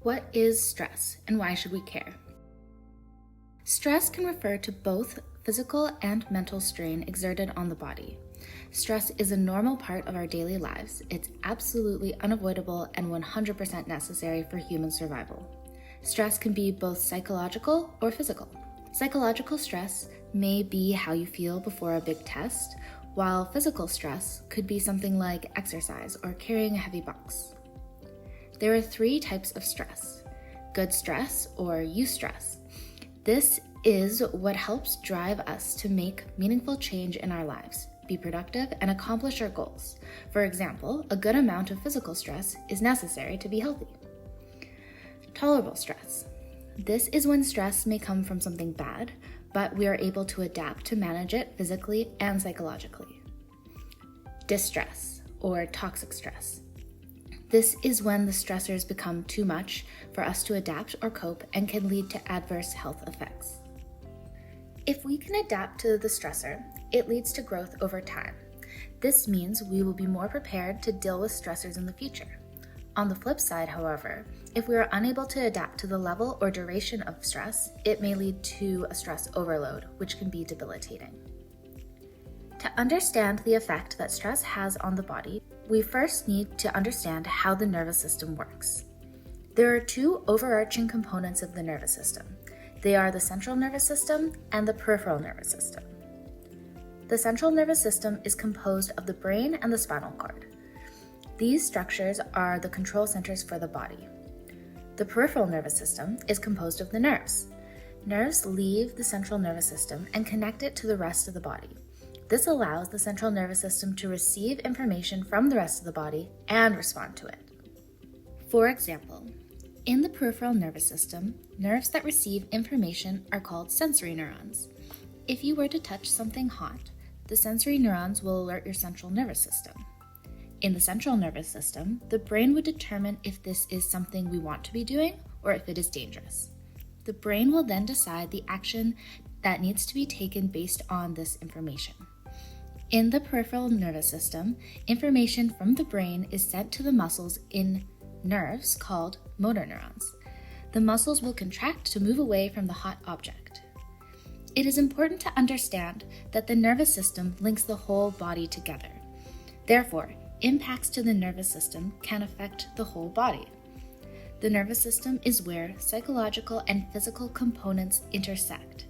What is stress and why should we care? Stress can refer to both physical and mental strain exerted on the body. Stress is a normal part of our daily lives. It's absolutely unavoidable and 100% necessary for human survival. Stress can be both psychological or physical. Psychological stress may be how you feel before a big test, while physical stress could be something like exercise or carrying a heavy box. There are 3 types of stress: good stress or eustress. This is what helps drive us to make meaningful change in our lives, be productive, and accomplish our goals. For example, a good amount of physical stress is necessary to be healthy. Tolerable stress. This is when stress may come from something bad, but we are able to adapt to manage it physically and psychologically. Distress or toxic stress. This is when the stressors become too much for us to adapt or cope and can lead to adverse health effects. If we can adapt to the stressor, it leads to growth over time. This means we will be more prepared to deal with stressors in the future. On the flip side, however, if we are unable to adapt to the level or duration of stress, it may lead to a stress overload, which can be debilitating. To understand the effect that stress has on the body, we first need to understand how the nervous system works. There are 2 overarching components of the nervous system. They are the central nervous system and the peripheral nervous system. The central nervous system is composed of the brain and the spinal cord. These structures are the control centers for the body. The peripheral nervous system is composed of the nerves. Nerves leave the central nervous system and connect it to the rest of the body. This allows the central nervous system to receive information from the rest of the body and respond to it. For example, in the peripheral nervous system, nerves that receive information are called sensory neurons. If you were to touch something hot, the sensory neurons will alert your central nervous system. In the central nervous system, the brain would determine if this is something we want to be doing or if it is dangerous. The brain will then decide the action that needs to be taken based on this information. In the peripheral nervous system, information from the brain is sent to the muscles in nerves called motor neurons. The muscles will contract to move away from the hot object. It is important to understand that the nervous system links the whole body together. Therefore, impacts to the nervous system can affect the whole body. The nervous system is where psychological and physical components intersect.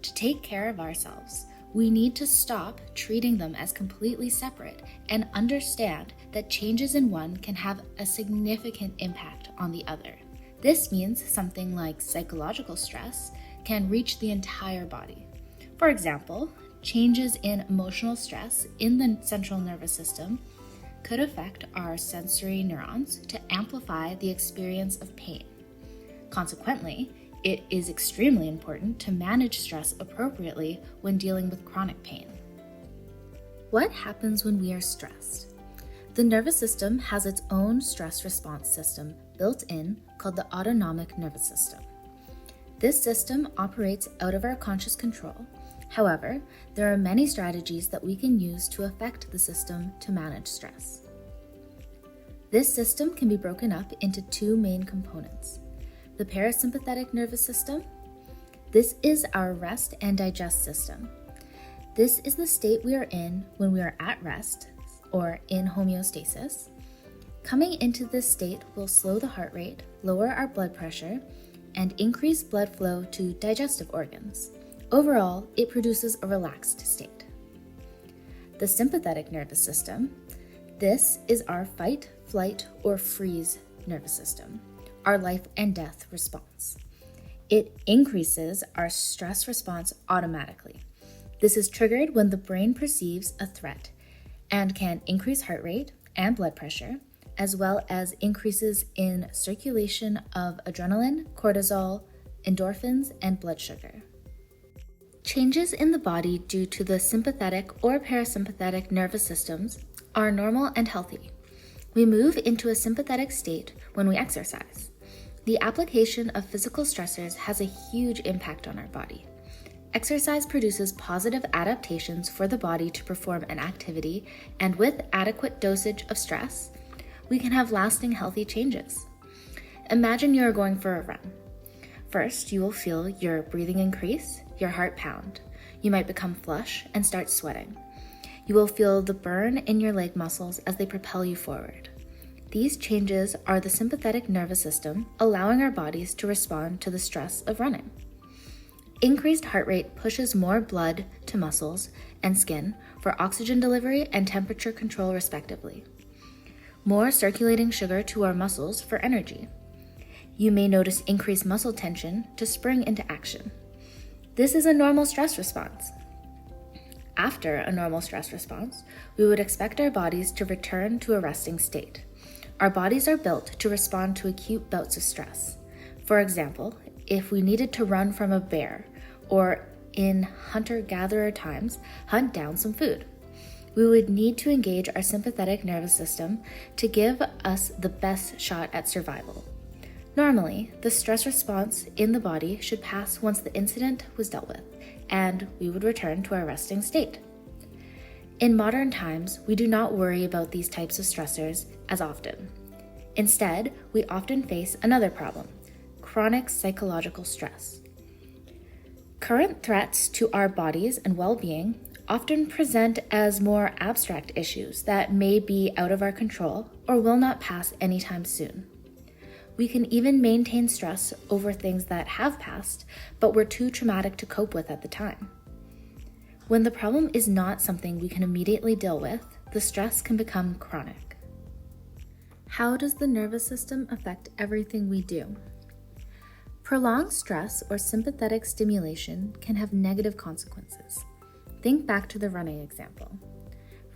To take care of ourselves, we need to stop treating them as completely separate and understand that changes in one can have a significant impact on the other. This means something like psychological stress can reach the entire body. For example, changes in emotional stress in the central nervous system could affect our sensory neurons to amplify the experience of pain. Consequently, it is extremely important to manage stress appropriately when dealing with chronic pain. What happens when we are stressed? The nervous system has its own stress response system built in called the autonomic nervous system. This system operates out of our conscious control. However, there are many strategies that we can use to affect the system to manage stress. This system can be broken up into 2 main components. The parasympathetic nervous system. This is our rest and digest system. This is the state we are in when we are at rest or in homeostasis. Coming into this state will slow the heart rate, lower our blood pressure, and increase blood flow to digestive organs. Overall, it produces a relaxed state. The sympathetic nervous system. This is our fight, flight, or freeze nervous system, our life and death response. It increases our stress response automatically. This is triggered when the brain perceives a threat and can increase heart rate and blood pressure, as well as increases in circulation of adrenaline, cortisol, endorphins, and blood sugar. Changes in the body due to the sympathetic or parasympathetic nervous systems are normal and healthy. We move into a sympathetic state when we exercise. The application of physical stressors has a huge impact on our body. Exercise produces positive adaptations for the body to perform an activity, and with adequate dosage of stress, we can have lasting healthy changes. Imagine you are going for a run. First, you will feel your breathing increase, your heart pound. You might become flush and start sweating. You will feel the burn in your leg muscles as they propel you forward. These changes are the sympathetic nervous system allowing our bodies to respond to the stress of running. Increased heart rate pushes more blood to muscles and skin for oxygen delivery and temperature control respectively. More circulating sugar to our muscles for energy. You may notice increased muscle tension to spring into action. This is a normal stress response. After a normal stress response, we would expect our bodies to return to a resting state. Our bodies are built to respond to acute bouts of stress. For example, if we needed to run from a bear, or in hunter-gatherer times, hunt down some food, we would need to engage our sympathetic nervous system to give us the best shot at survival. Normally, the stress response in the body should pass once the incident was dealt with, and we would return to our resting state. In modern times, we do not worry about these types of stressors as often. Instead, we often face another problem: chronic psychological stress. Current threats to our bodies and well-being often present as more abstract issues that may be out of our control or will not pass anytime soon. We can even maintain stress over things that have passed, but were too traumatic to cope with at the time. When the problem is not something we can immediately deal with, the stress can become chronic. How does the nervous system affect everything we do? Prolonged stress or sympathetic stimulation can have negative consequences. Think back to the running example.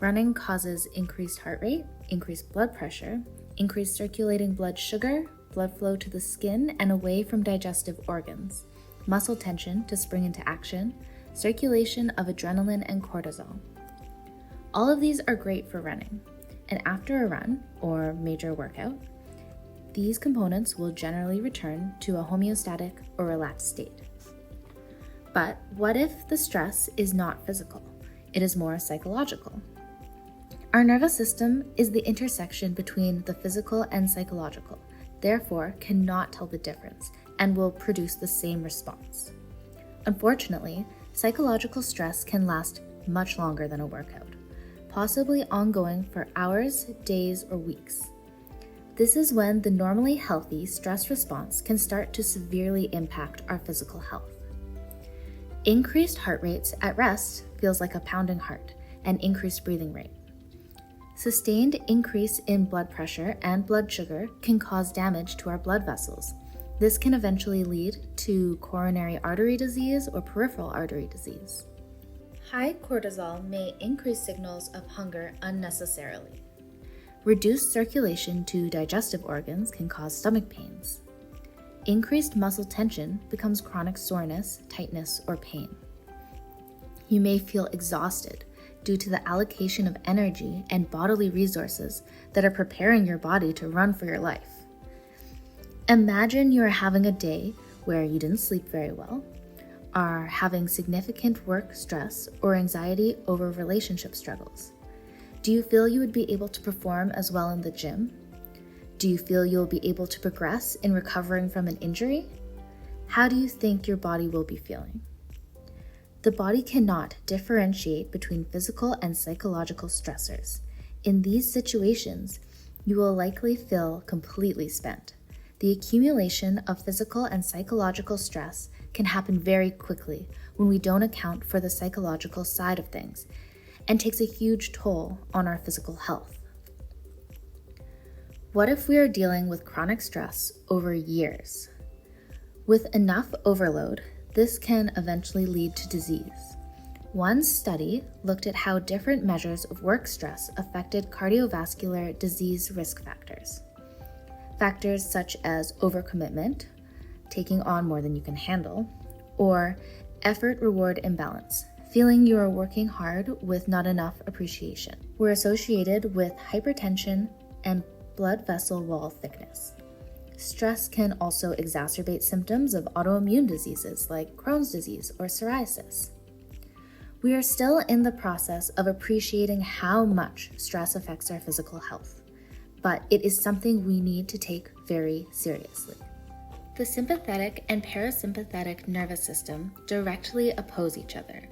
Running causes increased heart rate, increased blood pressure, increased circulating blood sugar, blood flow to the skin and away from digestive organs, muscle tension to spring into action, circulation of adrenaline and cortisol. All of these are great for running, and after a run or major workout, these components will generally return to a homeostatic or relaxed state. But what if the stress is not physical? It is more psychological. Our nervous system is the intersection between the physical and psychological, therefore cannot tell the difference and will produce the same response. Unfortunately, psychological stress can last much longer than a workout, possibly ongoing for hours, days, or weeks. This is when the normally healthy stress response can start to severely impact our physical health. Increased heart rates at rest feels like a pounding heart and increased breathing rate. Sustained increase in blood pressure and blood sugar can cause damage to our blood vessels. This can eventually lead to coronary artery disease or peripheral artery disease. High cortisol may increase signals of hunger unnecessarily. Reduced circulation to digestive organs can cause stomach pains. Increased muscle tension becomes chronic soreness, tightness, or pain. You may feel exhausted due to the allocation of energy and bodily resources that are preparing your body to run for your life. Imagine you are having a day where you didn't sleep very well, are having significant work stress or anxiety over relationship struggles. Do you feel you would be able to perform as well in the gym? Do you feel you'll be able to progress in recovering from an injury? How do you think your body will be feeling? The body cannot differentiate between physical and psychological stressors. In these situations, you will likely feel completely spent. The accumulation of physical and psychological stress can happen very quickly when we don't account for the psychological side of things and takes a huge toll on our physical health. What if we are dealing with chronic stress over years? With enough overload, this can eventually lead to disease. One study looked at how different measures of work stress affected cardiovascular disease risk factors. Factors such as overcommitment, taking on more than you can handle, or effort-reward imbalance, feeling you are working hard with not enough appreciation, were associated with hypertension and blood vessel wall thickness. Stress can also exacerbate symptoms of autoimmune diseases like Crohn's disease or psoriasis. We are still in the process of appreciating how much stress affects our physical health, but it is something we need to take very seriously. The sympathetic and parasympathetic nervous system directly oppose each other.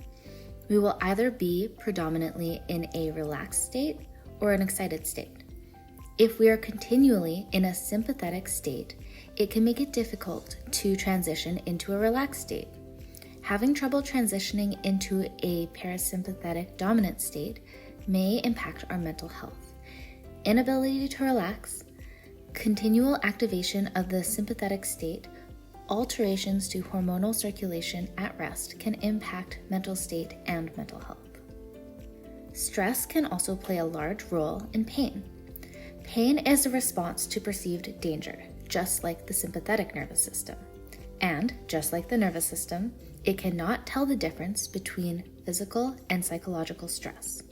We will either be predominantly in a relaxed state or an excited state. If we are continually in a sympathetic state, it can make it difficult to transition into a relaxed state. Having trouble transitioning into a parasympathetic dominant state may impact our mental health. Inability to relax, continual activation of the sympathetic state, alterations to hormonal circulation at rest can impact mental state and mental health. Stress can also play a large role in pain. Pain is a response to perceived danger, just like the sympathetic nervous system. And, just like the nervous system, it cannot tell the difference between physical and psychological stress.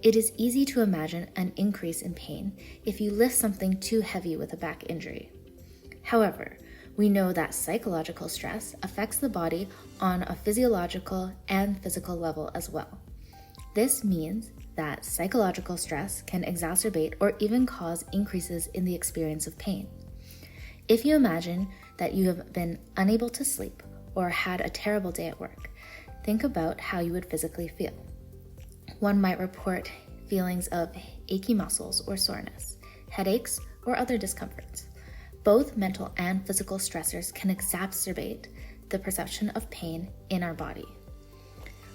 It is easy to imagine an increase in pain if you lift something too heavy with a back injury. However, we know that psychological stress affects the body on a physiological and physical level as well. This means that psychological stress can exacerbate or even cause increases in the experience of pain. If you imagine that you have been unable to sleep or had a terrible day at work, think about how you would physically feel. One might report feelings of achy muscles or soreness, headaches, or other discomforts. Both mental and physical stressors can exacerbate the perception of pain in our body.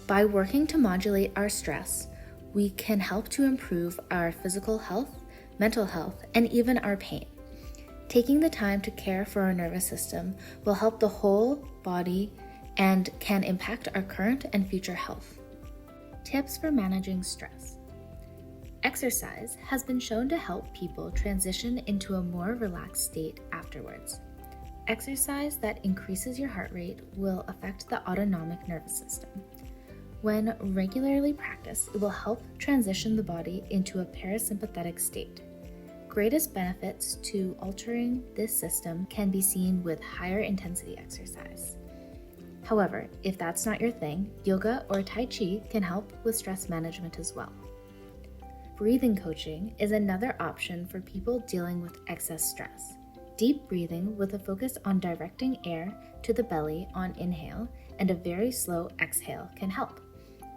By working to modulate our stress, we can help to improve our physical health, mental health, and even our pain. Taking the time to care for our nervous system will help the whole body and can impact our current and future health. Tips for managing stress. Exercise has been shown to help people transition into a more relaxed state afterwards. Exercise that increases your heart rate will affect the autonomic nervous system. When regularly practiced, it will help transition the body into a parasympathetic state. Greatest benefits to altering this system can be seen with higher intensity exercise. However, if that's not your thing, yoga or Tai Chi can help with stress management as well. Breathing coaching is another option for people dealing with excess stress. Deep breathing with a focus on directing air to the belly on inhale and a very slow exhale can help.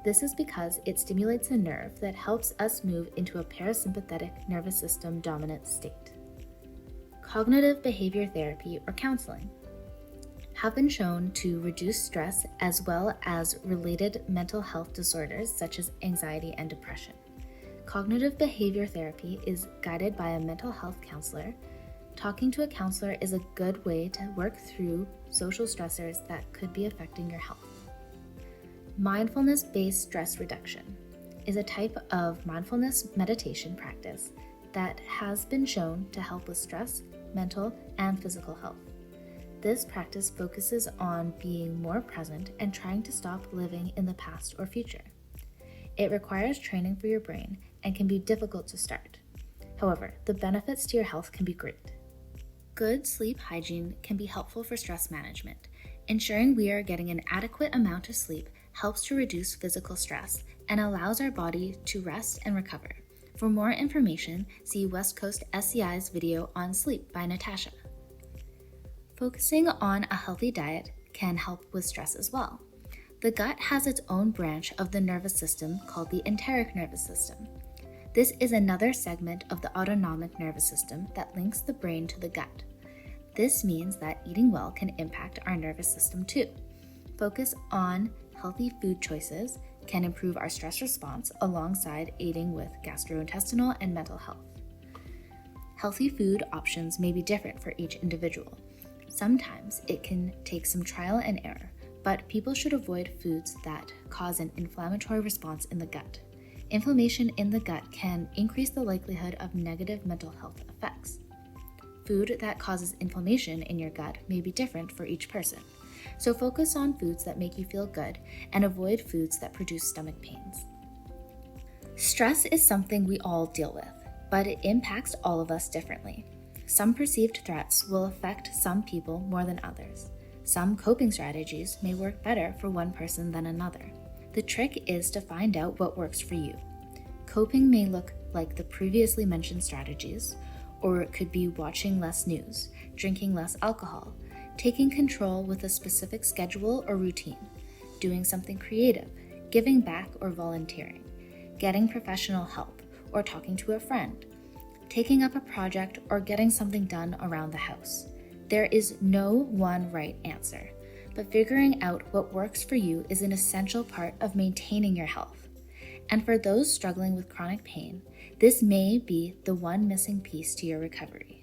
This is because it stimulates a nerve that helps us move into a parasympathetic nervous system dominant state. Cognitive behavior therapy or counseling have been shown to reduce stress as well as related mental health disorders such as anxiety and depression. Cognitive behavior therapy is guided by a mental health counselor. Talking to a counselor is a good way to work through social stressors that could be affecting your health. Mindfulness-based stress reduction is a type of mindfulness meditation practice that has been shown to help with stress, mental, and physical health. This practice focuses on being more present and trying to stop living in the past or future. It requires training for your brain and can be difficult to start. However, the benefits to your health can be great. Good sleep hygiene can be helpful for stress management. Ensuring we are getting an adequate amount of sleep helps to reduce physical stress and allows our body to rest and recover. For more information, see West Coast SCI's video on sleep by Natasha. Focusing on a healthy diet can help with stress as well. The gut has its own branch of the nervous system called the enteric nervous system. This is another segment of the autonomic nervous system that links the brain to the gut. This means that eating well can impact our nervous system too. Focus on healthy food choices can improve our stress response alongside aiding with gastrointestinal and mental health. Healthy food options may be different for each individual. Sometimes it can take some trial and error, but people should avoid foods that cause an inflammatory response in the gut. Inflammation in the gut can increase the likelihood of negative mental health effects. Food that causes inflammation in your gut may be different for each person, so focus on foods that make you feel good and avoid foods that produce stomach pains. Stress is something we all deal with, but it impacts all of us differently. Some perceived threats will affect some people more than others. Some coping strategies may work better for one person than another. The trick is to find out what works for you. Coping may look like the previously mentioned strategies, or it could be watching less news, drinking less alcohol, taking control with a specific schedule or routine, doing something creative, giving back or volunteering, getting professional help or talking to a friend, taking up a project or getting something done around the house. There is no one right answer, but figuring out what works for you is an essential part of maintaining your health. And for those struggling with chronic pain, this may be the one missing piece to your recovery.